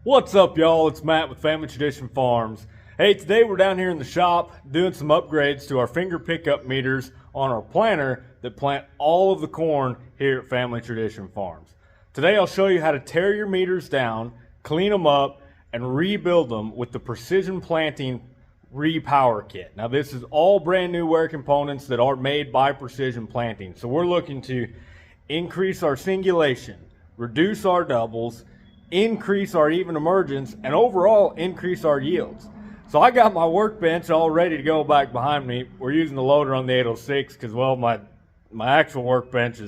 What's up, y'all? It's Matt with Family Tradition Farms. Hey, today we're down here in the shop doing some upgrades to our finger pickup meters on our planter that plant all of the corn here at Family Tradition Farms. Today I'll show you how to tear your meters down, clean them up, and rebuild them with the Precision Planting Repower kit. Now this is all brand new wear components that are made by Precision Planting. So we're looking to increase our singulation, reduce our doubles, increase our even emergence, and overall increase our yields. So I got my workbench all ready to go back behind me. We're using the loader on the 806 because, well, my actual workbench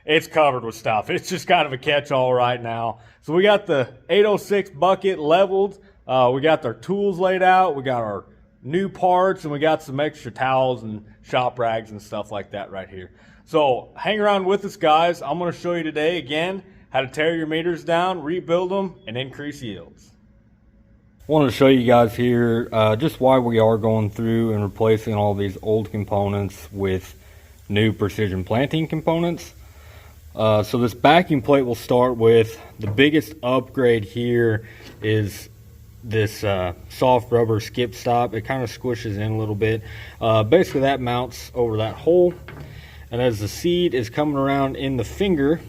it's covered with stuff. It's just kind of a catch-all right now. So we got the 806 bucket leveled. We got our tools laid out. We got our new parts, and we got some extra towels and shop rags and stuff like that right here. So hang around with us, guys. I'm going to show you today again how to tear your meters down, rebuild them, and increase yields. I wanted to show you guys here just why we are going through and replacing all these old components with new Precision Planting components. So this backing plate will start with the biggest upgrade here is this soft rubber skip stop. It kind of squishes in a little bit. Basically that mounts over that hole, and as the seed is coming around in the finger,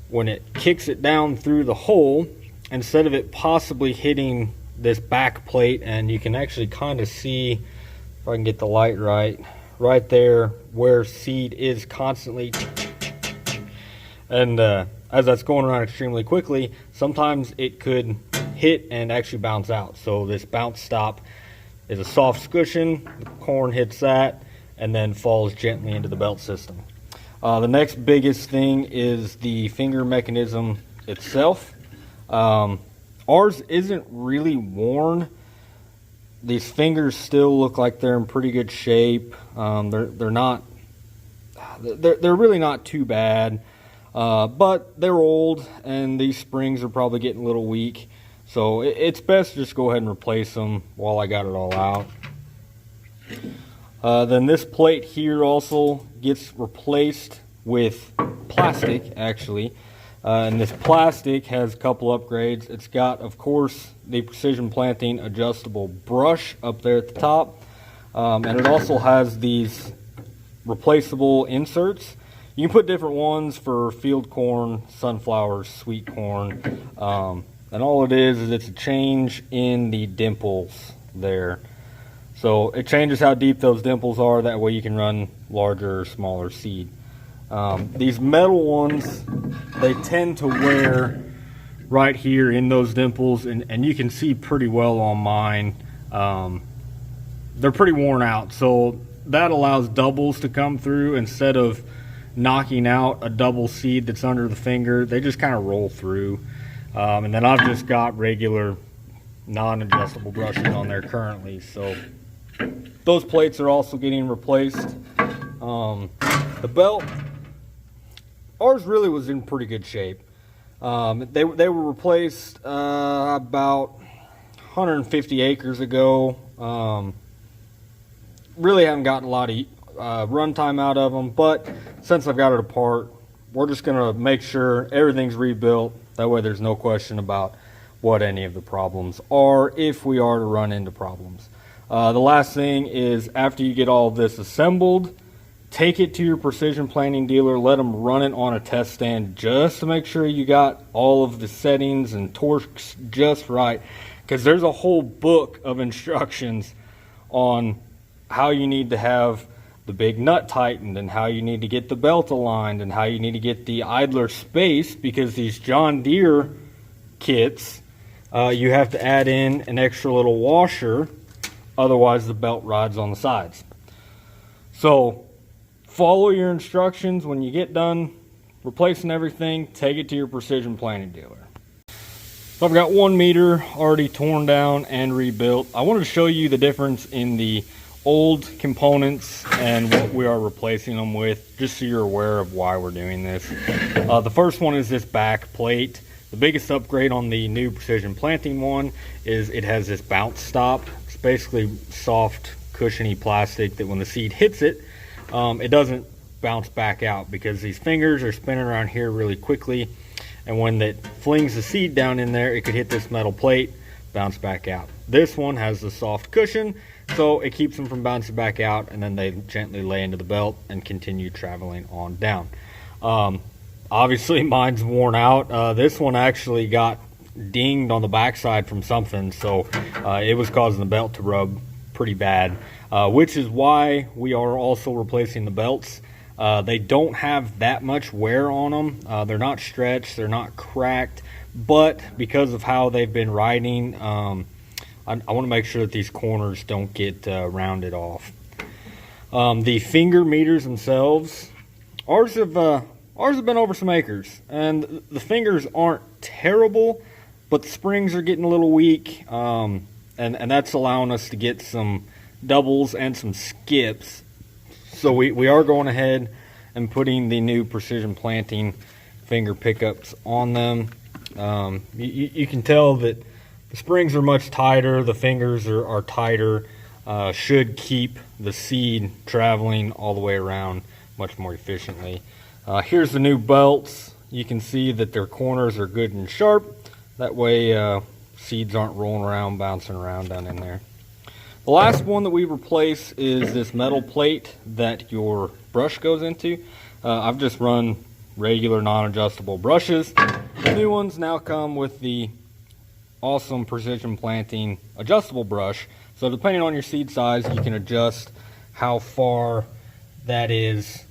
when it kicks it down through the hole, instead of it possibly hitting this back plate, and you can actually kind of see, if I can get the light right there where seed is constantly, and as that's going around extremely quickly, sometimes it could hit and actually bounce out. So this bounce stop is a soft cushion. The corn hits that and then falls gently into the belt system. The next biggest thing is the finger mechanism itself. Ours isn't really worn. These fingers still look like they're in pretty good shape. They're really not too bad, but they're old and these springs are probably getting a little weak. So it's best to just go ahead and replace them while I got it all out. Then this plate here also gets replaced with plastic, actually. And this plastic has a couple upgrades. It's got, of course, the Precision Planting adjustable brush up there at the top. And it also has these replaceable inserts. You can put different ones for field corn, sunflowers, sweet corn. And all it is it's a change in the dimples there. So it changes how deep those dimples are. That way you can run larger or smaller seed. These metal ones, they tend to wear right here in those dimples, and you can see pretty well on mine. They're pretty worn out, so that allows doubles to come through. Instead of knocking out a double seed that's under the finger, they just kind of roll through. And then I've just got regular non-adjustable brushes on there currently. So those plates are also getting replaced. The belt, ours really was in pretty good shape. They were replaced about 150 acres ago. Really haven't gotten a lot of run time out of them, but since I've got it apart, we're just going to make sure everything's rebuilt. That way there's no question about what any of the problems are if we are to run into problems. The last thing is, after you get all of this assembled, take it to your Precision Planting dealer, let them run it on a test stand just to make sure you got all of the settings and torques just right, because there's a whole book of instructions on how you need to have the big nut tightened and how you need to get the belt aligned and how you need to get the idler spaced, because these John Deere kits, you have to add in an extra little washer, otherwise the belt rides on the sides. So follow your instructions. When you get done replacing everything, take it to your Precision Planting dealer. So I've got one meter already torn down and rebuilt. I wanted to show you the difference in the old components and what we are replacing them with, just so you're aware of why we're doing this. The first one is this back plate. The biggest upgrade on the new Precision Planting one is it has this bounce stop. It's basically soft, cushiony plastic that when the seed hits it, it doesn't bounce back out, because these fingers are spinning around here really quickly, and when it flings the seed down in there, it could hit this metal plate, bounce back out. This one has the soft cushion, so it keeps them from bouncing back out, and then they gently lay into the belt and continue traveling on down. Obviously mine's worn out. This one actually got dinged on the backside from something, so it was causing the belt to rub pretty bad, which is why we are also replacing the belts. They don't have that much wear on them. They're not stretched, they're not cracked, but because of how they've been riding, I want to make sure that these corners don't get rounded off. The finger meters themselves, ours have been over some acres, and the fingers aren't terrible, but the springs are getting a little weak, and that's allowing us to get some doubles and some skips. So we are going ahead and putting the new Precision Planting finger pickups on them. You can tell that the springs are much tighter, the fingers are tighter, should keep the seed traveling all the way around much more efficiently. Here's the new belts. You can see that their corners are good and sharp. That way seeds aren't rolling around, bouncing around down in there. The last one that we replace is this metal plate that your brush goes into. I've just run regular non-adjustable brushes. The new ones now come with the awesome Precision Planting adjustable brush. So depending on your seed size, you can adjust how far that is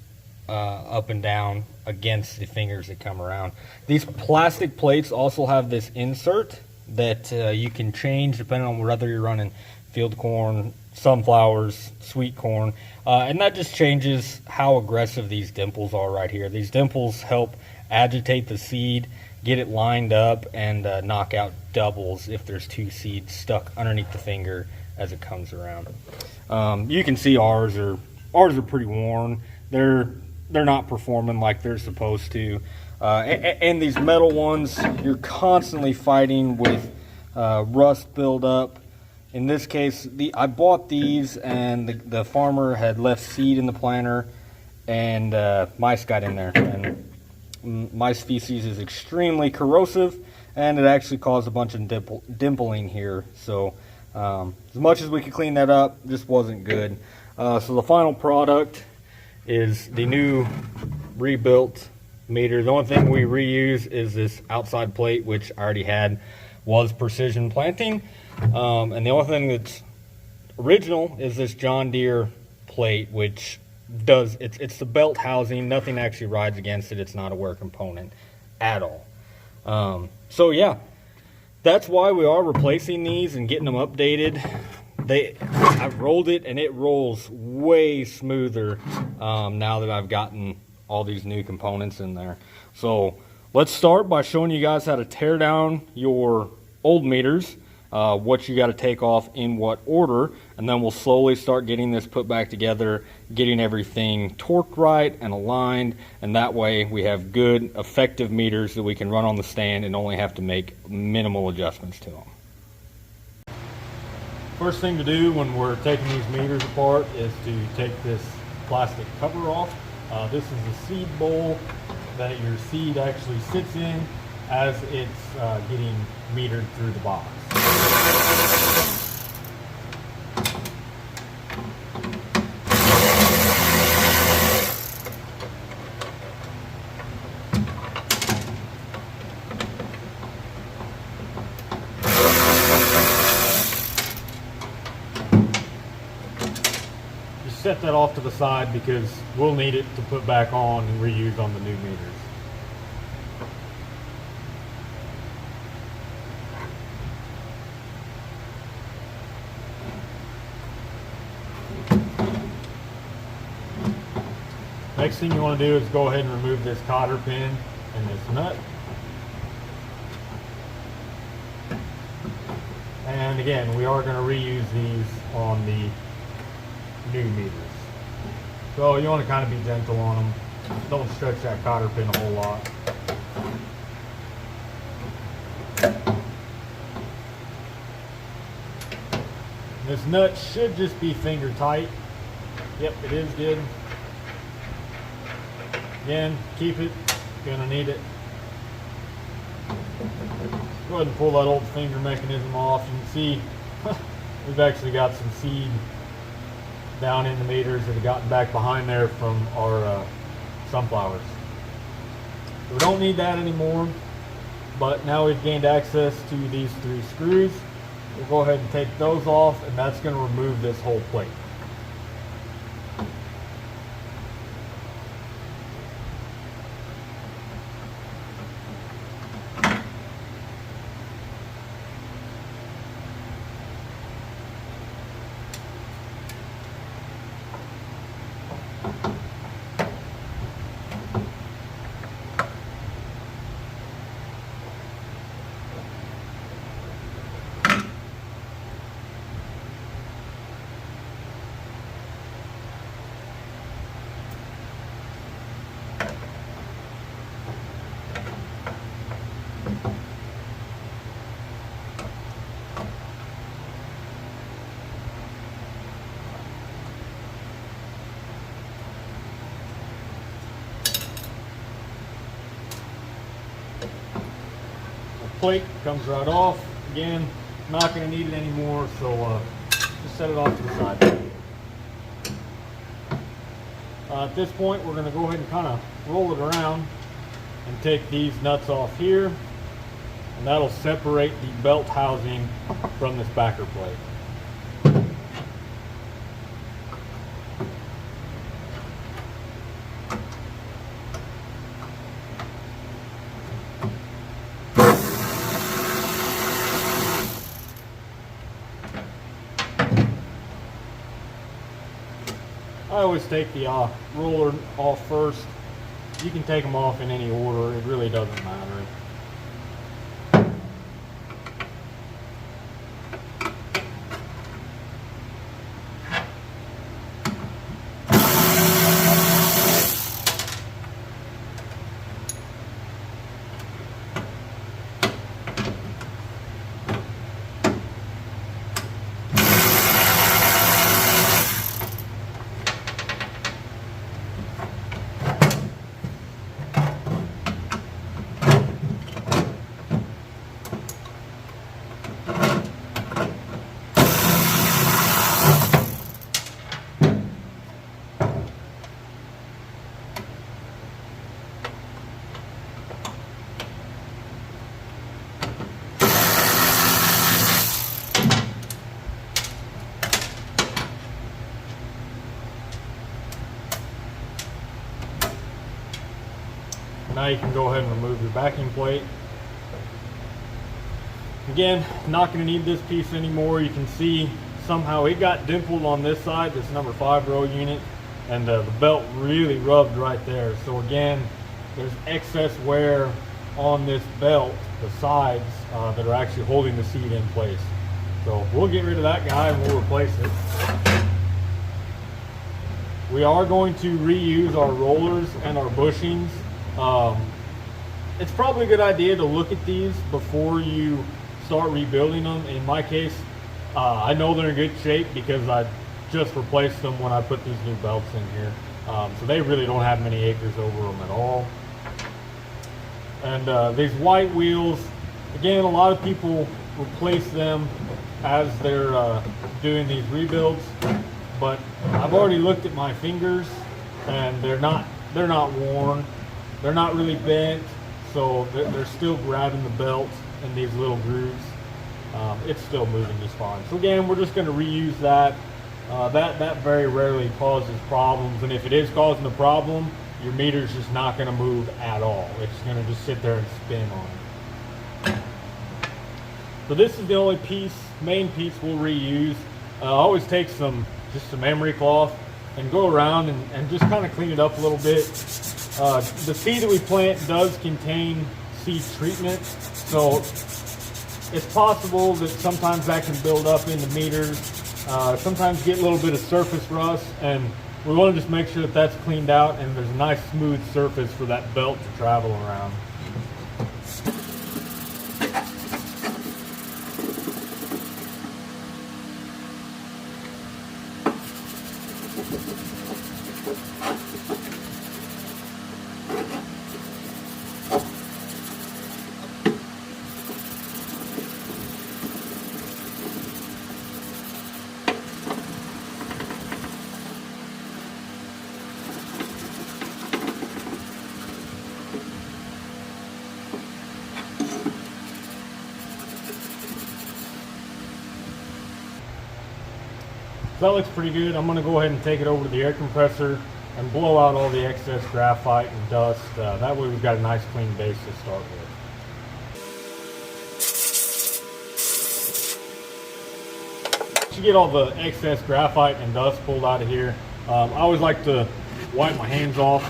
up and down against the fingers that come around. These plastic plates also have this insert that you can change depending on whether you're running field corn, sunflowers, sweet corn, and that just changes how aggressive these dimples are right here. These dimples help agitate the seed, get it lined up, and knock out doubles if there's two seeds stuck underneath the finger as it comes around. You can see ours are pretty worn. They're not performing like they're supposed to. And these metal ones, you're constantly fighting with rust buildup. In this case, I bought these, and the farmer had left seed in the planter, and mice got in there. And mice feces is extremely corrosive, and it actually caused a bunch of dimpling here. So as much as we could clean that up, this wasn't good. So the final product is the new rebuilt meter. The only thing we reuse is this outside plate, which I already had, was Precision Planting. And the only thing that's original is this John Deere plate, which does, it's the belt housing. Nothing actually rides against it. It's not a wear component at all. So yeah, that's why we are replacing these and getting them updated. I've rolled it, and it rolls way smoother now that I've gotten all these new components in there. So let's start by showing you guys how to tear down your old meters, what you got to take off in what order, and then we'll slowly start getting this put back together, getting everything torqued right and aligned, and that way we have good, effective meters that we can run on the stand and only have to make minimal adjustments to them. First thing to do when we're taking these meters apart is to take this plastic cover off. This is a seed bowl that your seed actually sits in as it's getting metered through the box. Set that off to the side because we'll need it to put back on and reuse on the new meters. Next thing you want to do is go ahead and remove this cotter pin and this nut. And again, we are going to reuse these on the new meters. So you want to kind of be gentle on them. Don't stretch that cotter pin a whole lot. This nut should just be finger tight. Yep, it is good. Again, keep it, you're gonna need it. Go ahead and pull that old finger mechanism off. You can see we've actually got some seed down in the meters that have gotten back behind there from our sunflowers. We don't need that anymore, but now we've gained access to these 3 screws. We'll go ahead and take those off, and that's going to remove this whole plate. Plate comes right off. Again, not going to need it anymore, so just set it off to the side. At this point, we're going to go ahead and kind of roll it around and take these nuts off here, and that'll separate the belt housing from this backer plate. I always take the roller off first. You can take them off in any order, it really doesn't matter. Now you can go ahead and remove your backing plate. Again, not going to need this piece anymore. You can see somehow it got dimpled on this side, this number 5 row unit, and the belt really rubbed right there. So again, there's excess wear on this belt, the sides that are actually holding the seat in place. So we'll get rid of that guy and we'll replace it. We are going to reuse our rollers and our bushings. It's probably a good idea to look at these before you start rebuilding them. In my case, I know they're in good shape because I just replaced them when I put these new belts in here. So they really don't have many acres over them at all. And these white wheels, again, a lot of people replace them as they're doing these rebuilds, but I've already looked at my fingers and they're not worn. They're not really bent, so they're still grabbing the belt in these little grooves. It's still moving just fine. So again, we're just going to reuse that. That very rarely causes problems, and if it is causing a problem, your meter's just not going to move at all. It's going to just sit there and spin on it. So this is the only main piece we'll reuse. I always take just some emery cloth and go around and just kind of clean it up a little bit. The seed that we plant does contain seed treatment, so it's possible that sometimes that can build up in the meters. Sometimes get a little bit of surface rust, and we want to just make sure that that's cleaned out and there's a nice smooth surface for that belt to travel around. So that looks pretty good. I'm going to go ahead and take it over to the air compressor and blow out all the excess graphite and dust. That way we've got a nice clean base to start with. To get all the excess graphite and dust pulled out of here, I always like to wipe my hands off,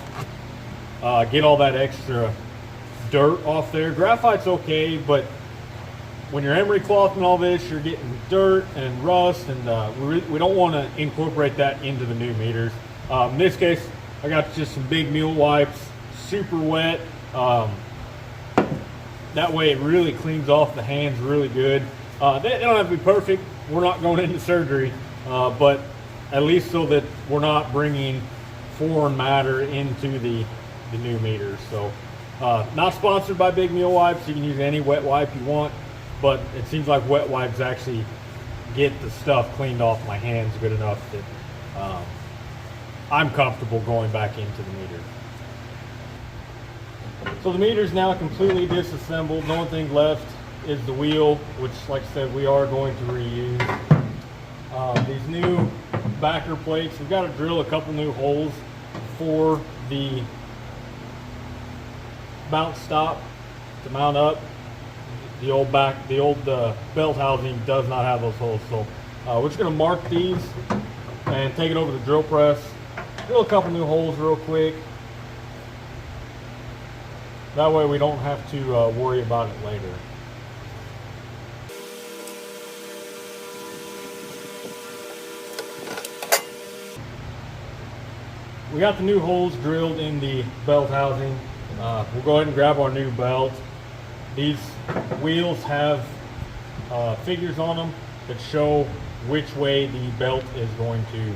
get all that extra dirt off there. Graphite's okay, but when you're emery cloth and all this, you're getting dirt and rust, and we don't want to incorporate that into the new meters. In this case, I got just some big mule wipes, super wet. That way it really cleans off the hands really good. They don't have to be perfect. We're not going into surgery, but at least so that we're not bringing foreign matter into the new meters. So not sponsored by Big Mule Wipes. You can use any wet wipe you want, but it seems like wet wipes actually get the stuff cleaned off my hands good enough that I'm comfortable going back into the meter. So the meter is now completely disassembled. The only thing left is the wheel, which, like I said, we are going to reuse. These new backer plates, we've got to drill a couple new holes for the mount stop to mount up. The old belt housing does not have those holes, so we're just going to mark these and take it over to the drill press, drill a couple new holes real quick. That way we don't have to worry about it later. We got the new holes drilled in the belt housing. We'll go ahead and grab our new belt. These wheels have figures on them that show which way the belt is going to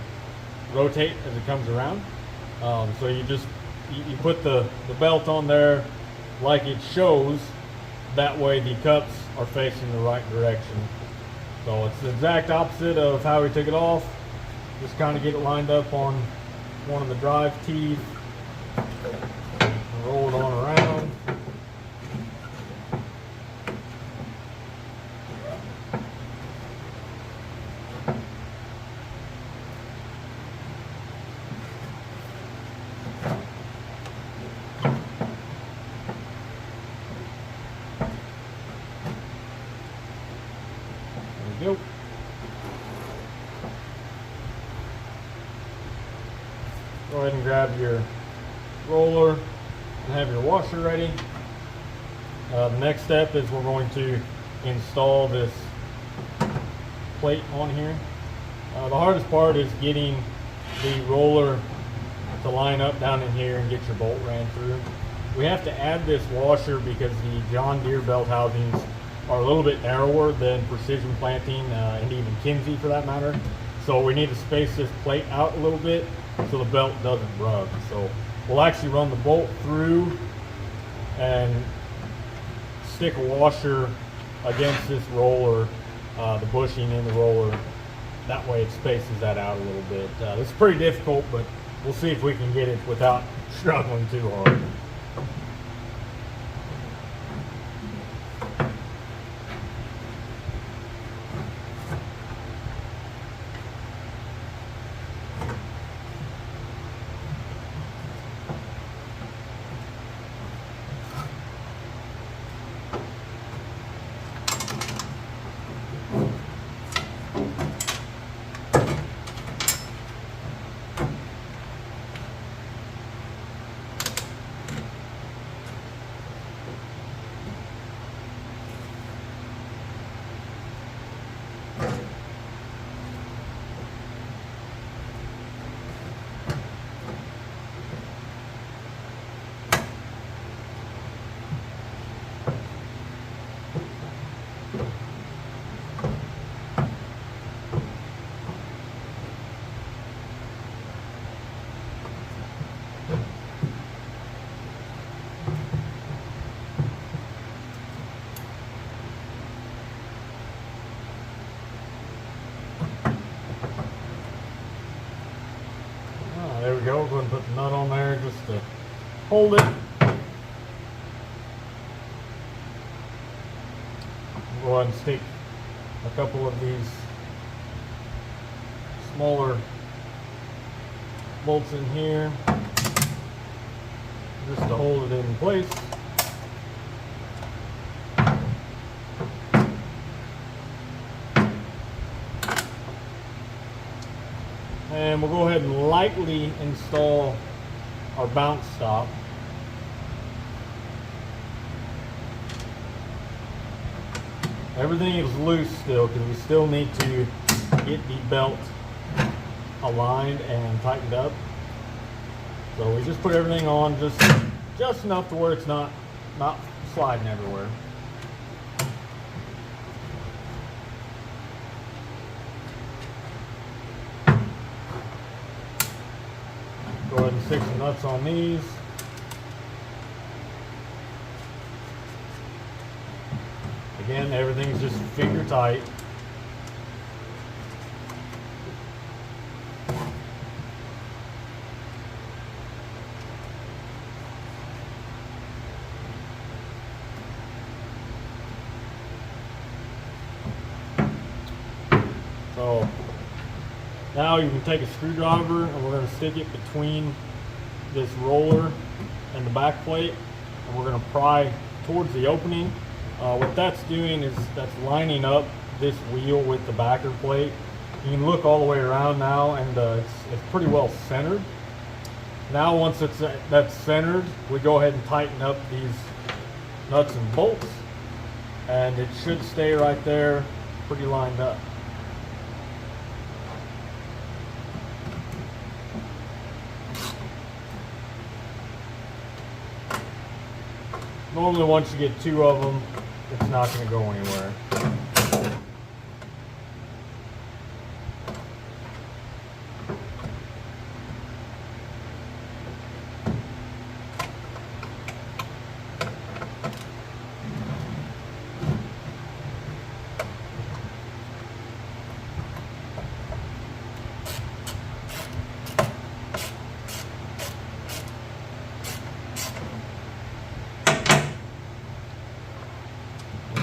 rotate as it comes around. So you put the belt on there like it shows. That way the cups are facing the right direction. So it's the exact opposite of how we took it off. Just kind of get it lined up on one of the drive teeth, roll it on around. There we go. Go ahead and grab your roller and have your washer ready. The next step is we're going to install this plate on here. The hardest part is getting the roller to line up down in here and get your bolt ran through. We have to add this washer because the John Deere belt housings are a little bit narrower than Precision Planting and even Kinsey for that matter. So we need to space this plate out a little bit so the belt doesn't rub. So we'll actually run the bolt through and stick a washer against this roller, the bushing in the roller. That way it spaces that out a little bit. It's pretty difficult, but we'll see if we can get it without struggling too hard. There we go. Go ahead and put the nut on there just to hold it. Go ahead and stick a couple of these smaller bolts in here just to hold it in place. And we'll go ahead and lightly install our bounce stop. Everything is loose still because we still need to get the belt aligned and tightened up. So we just put everything on just enough to where it's not sliding everywhere. Go ahead and stick some nuts on these. Again, everything's just finger tight. So now you can take a screwdriver and we're going to stick it between this roller and the back plate, and we're going to pry towards the opening. What that's doing is that's lining up this wheel with the backer plate. You can look all the way around now, and it's pretty well centered. Now once that's centered, we go ahead and tighten up these nuts and bolts, and it should stay right there pretty lined up. Normally once you get two of them, it's not going to go anywhere.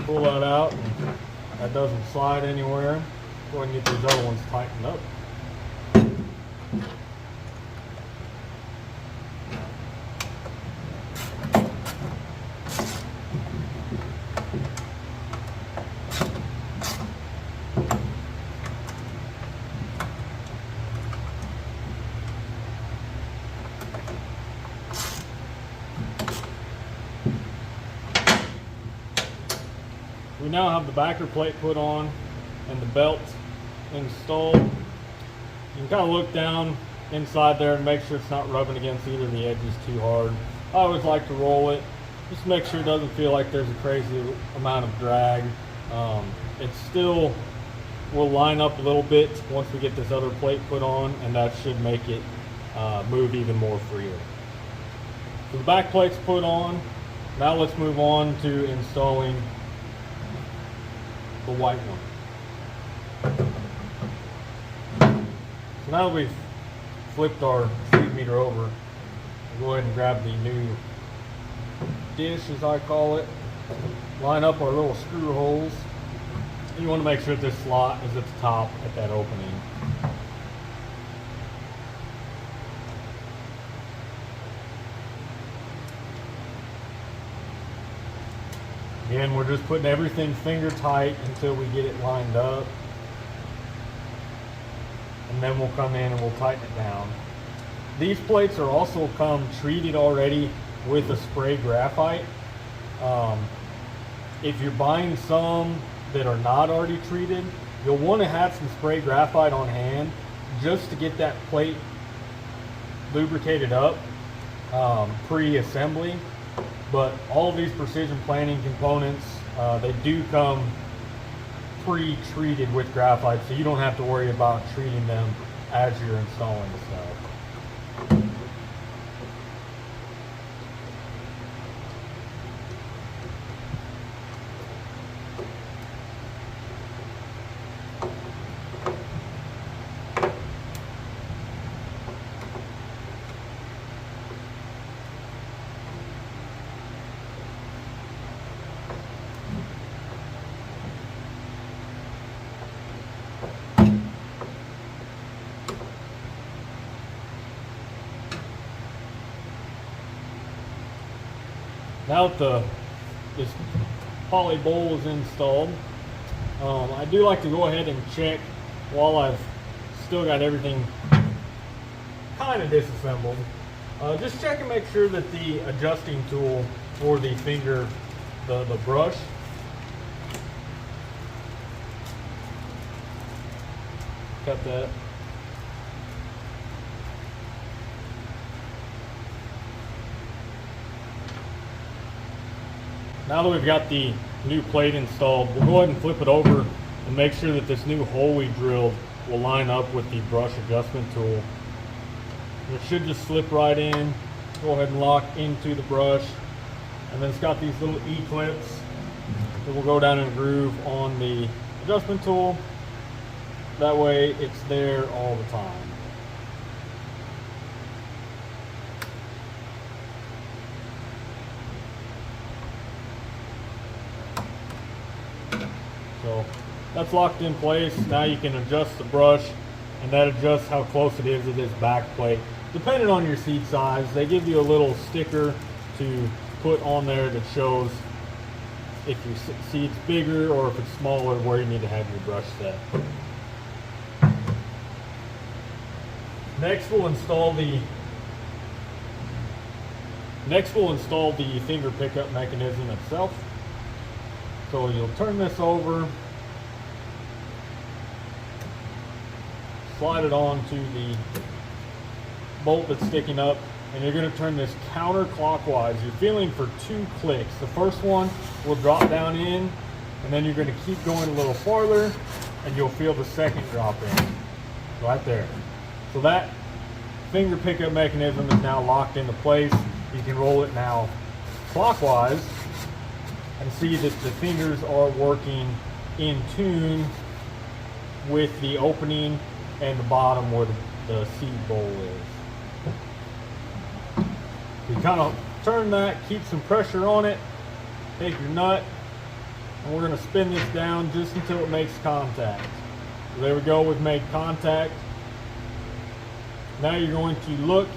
Pull that out, and that doesn't slide anywhere. Go ahead and get these other ones tightened up. We now have the backer plate put on and the belt installed. You can kind of look down inside there and make sure it's not rubbing against either of the edges too hard. I always like to roll it, just make sure it doesn't feel like there's a crazy amount of drag. It still will line up a little bit once we get this other plate put on, and that should make it move even more freely. So the back plate's put on. Now let's move on to installing the white one. So now that we've flipped our feed meter over, we'll go ahead and grab the new dish, as I call it, line up our little screw holes. And you want to make sure that this slot is at the top at that opening. Again, we're just putting everything finger tight until we get it lined up. And then we'll come in and we'll tighten it down. These plates are also come treated already with a spray graphite. If you're buying some that are not already treated, you'll want to have some spray graphite on hand just to get that plate lubricated up pre-assembly. But all of these precision planting components, they do come pre-treated with graphite, so you don't have to worry about treating them as you're installing stuff. Now that this poly bowl is installed, I do like to go ahead and check while I've still got everything kind of disassembled. Just check and make sure that the adjusting tool for the finger, the brush, cut that. Now that we've got the new plate installed, we'll go ahead and flip it over and make sure that this new hole we drilled will line up with the brush adjustment tool. It should just slip right in. Go ahead and lock into the brush. And then it's got these little E-clips that will go down and groove on the adjustment tool. That way it's there all the time. So that's locked in place. Now you can adjust the brush, and that adjusts how close it is to this back plate. Depending on your seed size, they give you a little sticker to put on there that shows if your seed's bigger or if it's smaller, where you need to have your brush set. Next we'll install the finger pickup mechanism itself. So you'll turn this over, slide it onto the bolt that's sticking up, and you're going to turn this counterclockwise. You're feeling for 2 clicks. The first one will drop down in, and then you're going to keep going a little farther, and you'll feel the second drop in right there. So that finger pickup mechanism is now locked into place. You can roll it now clockwise and see that the fingers are working in tune with the opening and the bottom where the seed bowl is. You kind of turn that, keep some pressure on it, take your nut, and we're going to spin this down just until it makes contact. So there we go, we've made contact. Now you're going to look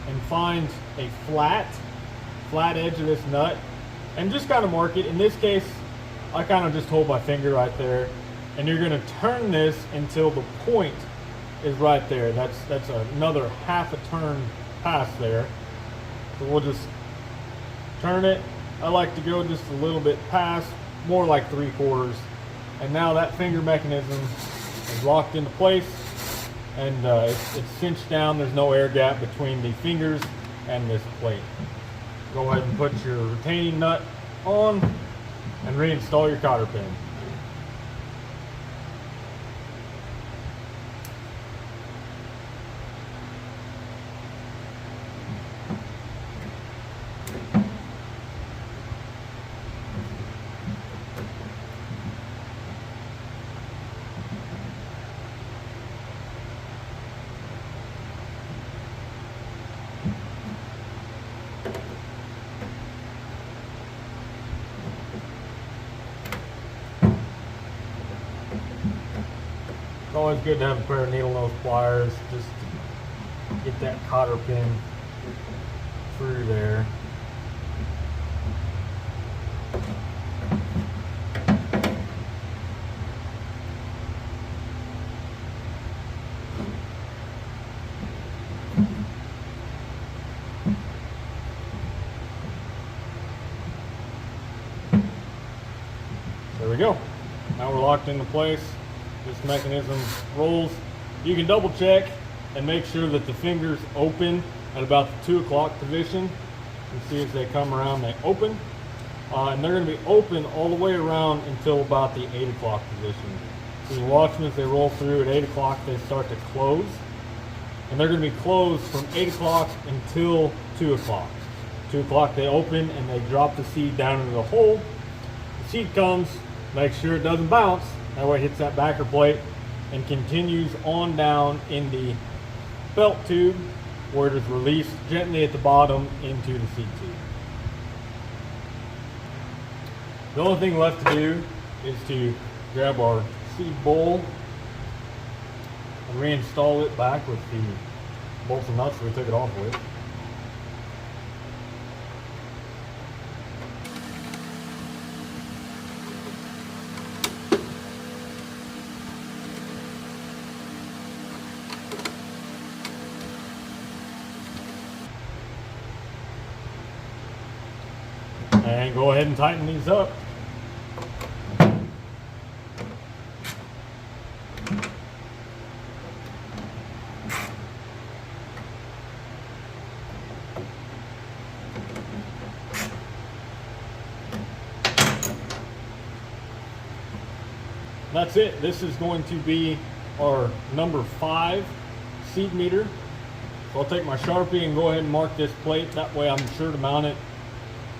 and find a flat edge of this nut and just kind of mark it. In this case, I kind of just hold my finger right there, and you're going to turn this until the point is right there. That's another half a turn past there. So we'll just turn it. I like to go just a little bit past, more like 3/4. And now that finger mechanism is locked into place, and it's cinched down. There's no air gap between the fingers and this plate. Go ahead and put your retaining nut on and reinstall your cotter pin. It's always good to have a pair of needle nose pliers just to get that cotter pin through there. There we go. Now we're locked into place. This mechanism rolls. You can double check and make sure that the fingers open at about the 2 o'clock position. You see as they come around, they open. And they're going to be open all the way around until about the 8 o'clock position. So you watch them as they roll through. At 8 o'clock they start to close. And they're going to be closed from 8 o'clock until 2 o'clock. 2 o'clock they open and they drop the seed down into the hole. The seed comes, make sure it doesn't bounce. That way it hits that backer plate and continues on down in the belt tube where it is released gently at the bottom into the seed tube. The only thing left to do is to grab our seed bowl and reinstall it back with the bolts and nuts that we took it off with. And go ahead and tighten these up. That's it. This is going to be our number 5 seed meter. So I'll take my Sharpie and go ahead and mark this plate. That way I'm sure to mount it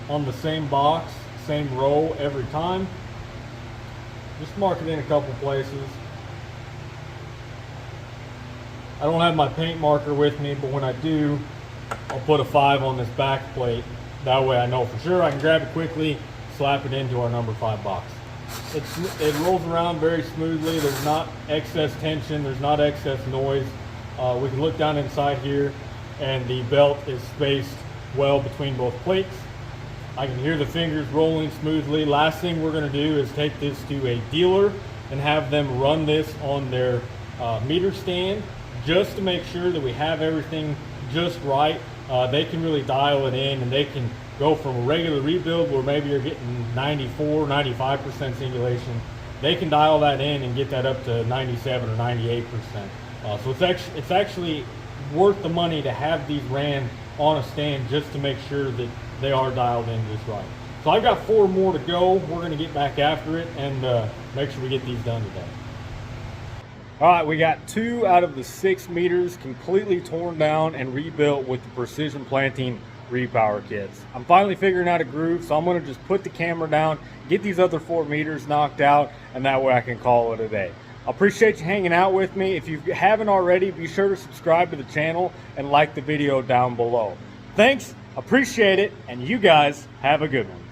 on the same box, same row every time. Just mark it in a couple places. I don't have my paint marker with me, but when I do, I'll put a 5 on this back plate. That way I know for sure I can grab it quickly, slap it into our number 5 box. It rolls around very smoothly. There's not excess tension. There's not excess noise. We can look down inside here, and the belt is spaced well between both plates. I can hear the fingers rolling smoothly. Last thing we're going to do is take this to a dealer and have them run this on their meter stand just to make sure that we have everything just right. They can really dial it in, and they can go from a regular rebuild where maybe you're getting 94, 95% singulation. They can dial that in and get that up to 97 or 98%. So it's actually worth the money to have these ran on a stand just to make sure that they are dialed in just right. So I've got 4 more to go. We're going to get back after it and make sure we get these done today. All right, we got 2 out of the 6 meters completely torn down and rebuilt with the Precision Planting Repower kits. I'm finally figuring out a groove, so I'm going to just put the camera down, get these other 4 meters knocked out, and that way I can call it a day. I appreciate you hanging out with me. If you haven't already, be sure to subscribe to the channel and like the video down below. Thanks, appreciate it, and you guys have a good one.